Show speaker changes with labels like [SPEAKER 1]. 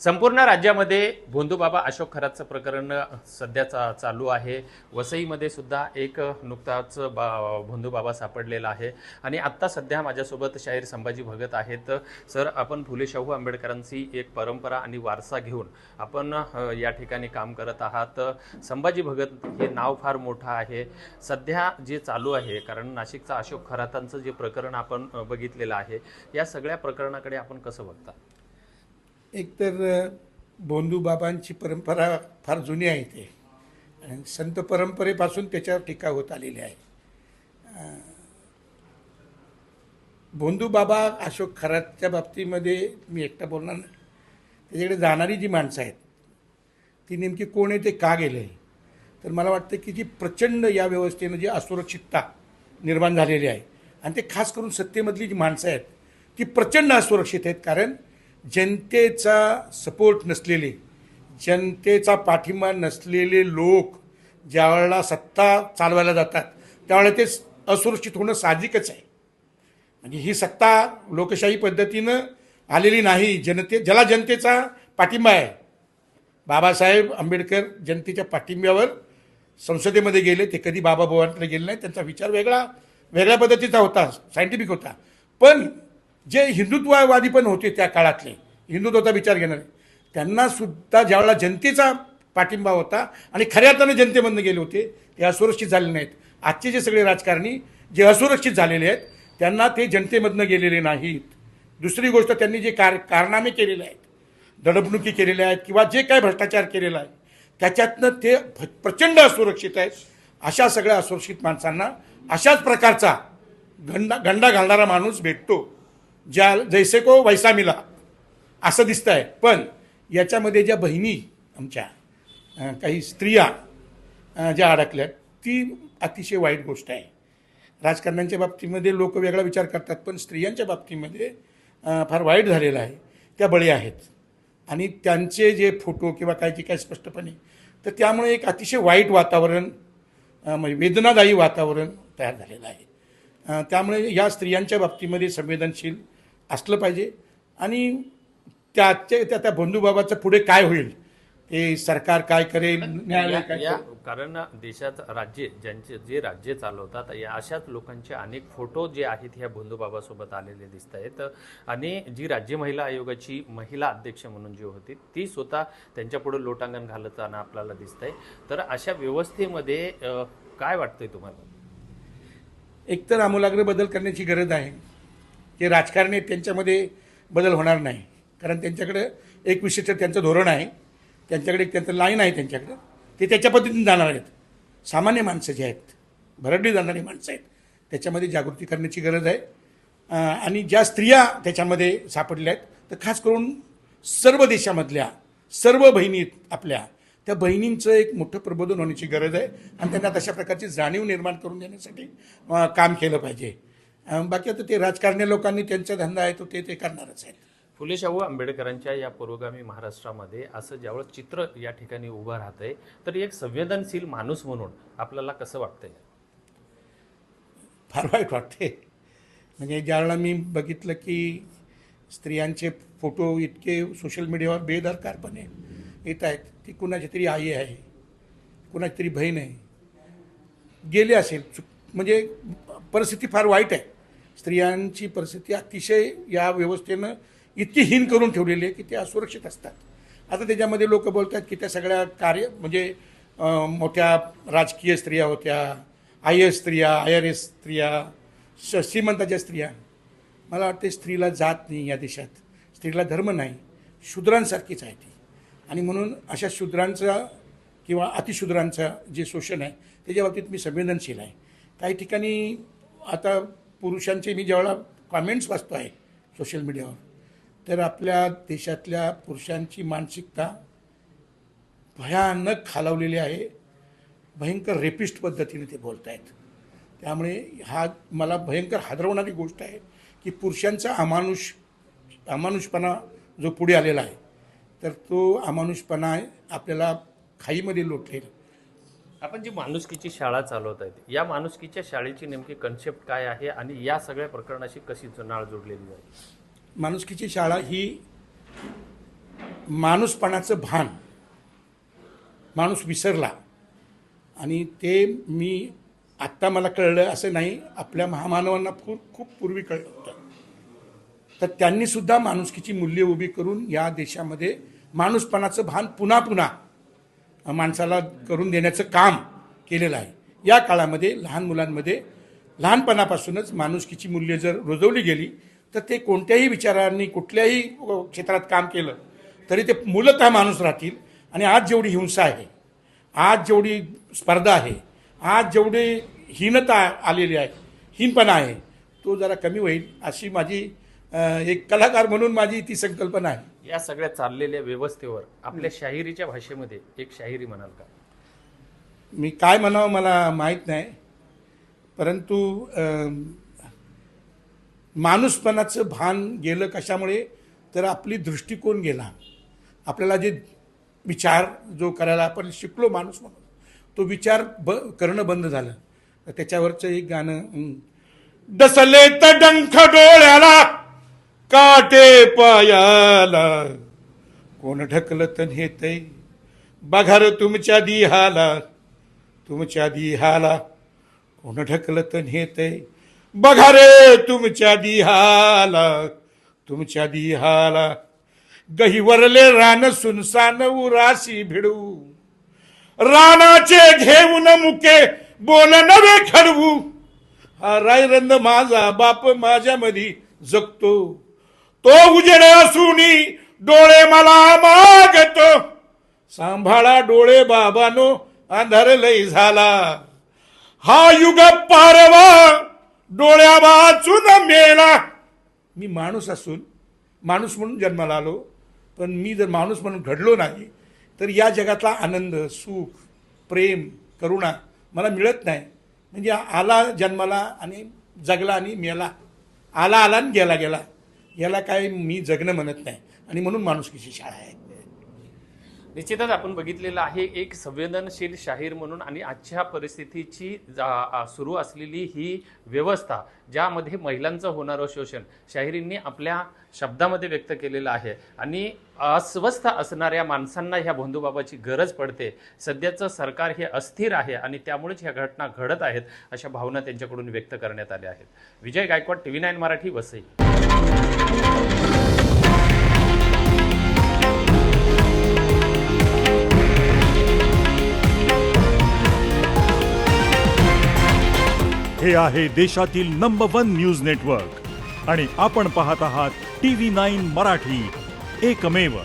[SPEAKER 1] संपूर्ण राज्यामध्ये भोंदूबाबा अशोक खरातचं प्रकरण सध्या चालू आहे. वसईमध्ये सुद्धा एक नुकताच भोंदूबाबा सापडलेला आहे आणि आत्ता सध्या माझ्यासोबत शाहीर संभाजी भगत आहेत. सर, आपण फुले शाहू आंबेडकरांची एक परंपरा आणि वारसा घेऊन आपण या ठिकाणी काम करत आहात. संभाजी भगत हे नाव फार मोठं आहे सध्या जे चालू आहे, कारण नाशिकचा अशोक खरातांचं जे प्रकरण आपण बघितलेलं आहे, या सगळ्या प्रकरणाकडे आपण कसं बघता?
[SPEAKER 2] एकतर भोंदूबाबांची परंपरा फार जुनी आहे ते आणि संत परंपरेपासून त्याच्यावर टीका होत आलेली आहे. भोंदूबाबा अशोक खरातच्या बाबतीमध्ये मी एकटा बोलणार नाही. त्याच्याकडे जाणारी जी माणसं आहेत ती नेमकी कोण आहे, ते का गेले, तर मला वाटतं की जी प्रचंड या व्यवस्थेनं जी असुरक्षितता निर्माण झालेली आहे आणि ते खास करून सत्तेमधली जी माणसं आहेत ती प्रचंड असुरक्षित आहेत. कारण जनतेचा सपोर्ट नसलेले, जनतेचा पाठिंबा नसलेले लोक ज्यावेळेला सत्ता चालवायला जातात त्यावेळेला ते असुरक्षित होणं साहजिकच आहे. म्हणजे ही सत्ता लोकशाही पद्धतीनं आलेली नाही. ज्याला जनतेचा पाठिंबा आहे, बाबासाहेब आंबेडकर जनतेच्या पाठिंब्यावर संसदेमध्ये गेले, ते कधी बाबाभावांकडे गेले नाही. त्यांचा विचार वेगळ्या पद्धतीचा होता, सायंटिफिक होता. पण जे हिंदुत्ववादी पण होते त्या काळातले, हिंदुत्वाचा विचार घेणारे, त्यांना सुद्धा ज्यावेळेला जनतेचा पाठिंबा होता आणि खऱ्या अर्थाने जनतेमधून गेले होते, ते असुरक्षित झाले नाहीत. आजचे जे सगळे राजकारणी जे असुरक्षित झालेले आहेत त्यांना ते जनतेमधनं गेलेले नाहीत. दुसरी गोष्ट, त्यांनी जे कारनामे केलेले आहेत, दडपणुकी केलेल्या आहेत किंवा जे काय भ्रष्टाचार केलेला आहे त्याच्यातनं ते प्रचंड असुरक्षित आहेत. अशा सगळ्या असुरक्षित माणसांना अशाच प्रकारचा गंडा घालणारा माणूस भेटतो, जैसे को वैसा मिला असं दिसतं आहे. पण याच्यामध्ये ज्या बहिणी आमच्या काही स्त्रिया ज्या अडकल्यात, ती अतिशय वाईट गोष्ट आहे. राजकारण्यांच्या बाबतीमध्ये लोक वेगळा विचार करतात, पण स्त्रियांच्या बाबतीमध्ये फार वाईट झालेलं आहे. त्या बळी आहेत आणि त्यांचे जे फोटो किंवा काय जे काय स्पष्टपणे, तर त्यामुळे एक अतिशय वाईट वातावरण, म्हणजे वेदनादायी वातावरण तयार झालेलं आहे. त्यामुळे या स्त्रियांच्या बाबतीमध्ये संवेदनशील असलं पाहिजे आणि त्या भोंदूबाबाचं पुढे काय होईल, ते सरकार काय करेल, न्यायालय काय करेल.
[SPEAKER 1] कारण देशात जे राज्य चालवतात या अशाच लोकांचे अनेक फोटो जे आहेत ह्या भोंदूबाबासोबत आलेले दिसत आहेत. आणि जी राज्य महिला आयोगाची महिला अध्यक्ष म्हणून जी होती ती स्वतः त्यांच्यापुढे लोटांगण घालताना आपल्याला दिसतंय. तर अशा व्यवस्थेमध्ये काय वाटतंय तुम्हाला?
[SPEAKER 2] एकतर आमूलाग्र बदल करण्याची गरज आहे. जे राजकारणी आहेत त्यांच्यामध्ये बदल होणार नाही, कारण त्यांच्याकडे एक विशिष्ट त्यांचं धोरण आहे, त्यांच्याकडे एक त्यांचं लाईन आहे, त्यांच्याकडे ते त्याच्या पद्धतीने जाणार आहेत. सामान्य माणसं जे आहेत, भरडली जाणारी माणसं आहेत, त्याच्यामध्ये जागृती करण्याची गरज आहे. आणि ज्या स्त्रिया त्याच्यामध्ये सापडल्या आहेत, तर खास करून सर्व देशामधल्या सर्व बहिणी आपल्या, त्या बहिणींचं एक मोठं प्रबोधन होण्याची गरज आहे आणि त्यांना तशा प्रकारची जाणीव निर्माण करून देण्यासाठी काम केलं पाहिजे. बाकी आता ते राजकारणी लोकांनी त्यांचा धंदा आहे तो ते करणारच आहेत.
[SPEAKER 1] फुले शाहू आंबेडकरांच्या या पुरोगामी महाराष्ट्रामध्ये असं ज्यावेळेस चित्र या ठिकाणी उभं राहतंय, तर एक संवेदनशील माणूस म्हणून आपल्याला कसं वाटतंय?
[SPEAKER 2] फार वाईट वाटते. म्हणजे ज्यावेळेला मी बघितलं की स्त्रियांचे फोटो इतके सोशल मीडियावर बेदरकारपणे येत आहेत, ती कुणाची तरी आई आहे, कुणाची तरी बहीण आहे, गेले असेल, म्हणजे परिस्थिती फार वाईट आहे. स्त्रियांची परिस्थिती अतिशय या व्यवस्थेनं इतकी हीन करून ठेवलेली आहे की ते असुरक्षित असतात. आता त्याच्यामध्ये लोक बोलतात की त्या सगळ्या म्हणजे मोठ्या राजकीय स्त्रिया होत्या, IAS स्त्रिया, IRS स्त्रिया, श्रीमंताच्या स्त्रिया. मला वाटते स्त्रीला जात नाही या देशात, स्त्रीला धर्म नाही, शूद्रांसारखीच आहे ती. आणि म्हणून अशा शूद्रांचा किंवा अतिशूद्रांचं जे शोषण आहे त्याच्या बाबतीत मी संवेदनशील आहे. काही ठिकाणी आता पुरुषांचे मी ज्यावेळेला कॉमेंट्स वाचतो आहे सोशल मीडियावर, तर आपल्या देशातल्या पुरुषांची मानसिकता भयानक खालावलेली आहे. भयंकर रेपिस्ट पद्धतीने ते बोलत आहेत. त्यामुळे हा मला भयंकर हादरवणारी गोष्ट आहे की पुरुषांचा अमानुषपणा जो पुढे आलेला आहे, तर तो अमानुषपणा आपल्याला खाईमध्ये लोटलेला.
[SPEAKER 1] आपण जी माणुसकीची शाळा चालवत आहेत, या माणुसकीच्या शाळेची नेमकी कन्सेप्ट काय आहे आणि या सगळ्या प्रकरणाशी कशी नाळ जोडलेली आहे?
[SPEAKER 2] माणुसकीची शाळा ही माणूसपणाचं भान माणूस विसरला. आणि ते मी आत्ता मला कळलं असं नाही, आपल्या महामानवांना खूप पूर्वी कळलं होतं. तर त्यांनीसुद्धा माणुसकीची मूल्य उभी करून या देशामध्ये माणूसपणाचं भान पुन्हा पुन्हा माणसाला करून देण्याचं काम केलेलं आहे. या काळामध्ये लहान मुलांमध्ये लहानपणापासूनच माणुसकीची मूल्य जर रुजवली गेली तर ते कोणत्याही विचारांनी कुठल्याही क्षेत्रात काम केलं तरी ते मूलतः माणूस राहतील. आणि आज जेवढी हिंसा आहे, आज जेवढी स्पर्धा आहे, आज जेवढी हीनता आलेली आहे, हीनपणा आहे, तो जरा कमी होईल अशी माझी एक कलाकार म्हणून माझी ती संकल्पना आहे.
[SPEAKER 1] या सगळ्या चाललेल्या व्यवस्थेवर आपल्या शाहिरीच्या भाषेमध्ये एक शाहिरी म्हणाल का?
[SPEAKER 2] मी काय म्हणावं मला माहीत नाही, परंतु माणूसपणाचं भान गेलं कशामुळे तर आपली दृष्टिकोन गेला. आपल्याला जे विचार जो करायला आपण शिकलो माणूस म्हणून तो विचार करणं बंद झालं. तर त्याच्यावरचं एक गाणं, डसले तर डंख डोळ्याला काटे पायाला, कोण ढकलं तर नेतय बघार तुमच्या दिहाला, तुमच्या दिहाला कोण ढकलं तर नेतय बघारे तुमच्या दिहाला, तुमच्या दिहाला. गहिवरले रान सुनसान उराशी भिडू, रानाचे घेऊन मुके बोल नवे खडवू. हा रायरंद माझा बाप माझ्यामध्ये जगतो, तो उजेड असूनी डोळे मला मागतो. सांभाळा डोळे बाबानो अंधार लय झाला, हा युग पारवा डोळ्या वाचून मेला. मी माणूस असून माणूस म्हणून जन्माला आलो, पण मी जर माणूस म्हणून घडलो नाही तर या जगातला आनंद, सुख, प्रेम, करुणा मला मिळत नाही. म्हणजे आला जन्माला आणि जगला आणि मेला, आला आणि गेला गेला, याला काय मी जगणं म्हणत नाही. आणि म्हणून माणुसकीची शाळा आहे.
[SPEAKER 1] निश्चितच आपण बघितलेलं आहे एक संवेदनशील शाहीर म्हणून. आणि आजच्या परिस्थितीची सुरू असलेली ही व्यवस्था ज्यामध्ये महिलांचं होणारं शोषण शाहिरींनी आपल्या शब्दामध्ये व्यक्त केलेलं आहे. आणि अस्वस्थ असणाऱ्या माणसांना ह्या भोंदूबाबाची गरज पडते. सध्याचं सरकार हे अस्थिर आहे आणि त्यामुळेच ह्या घटना घडत आहेत अशा भावना त्यांच्याकडून व्यक्त करण्यात आल्या आहेत. विजय गायकवाड, TV9 मराठी, वसई.
[SPEAKER 3] हे आहे देशातील नंबर 1 न्यूज नेटवर्क आणि आपण पाहत आहात TV9 मराठी, एकमेव.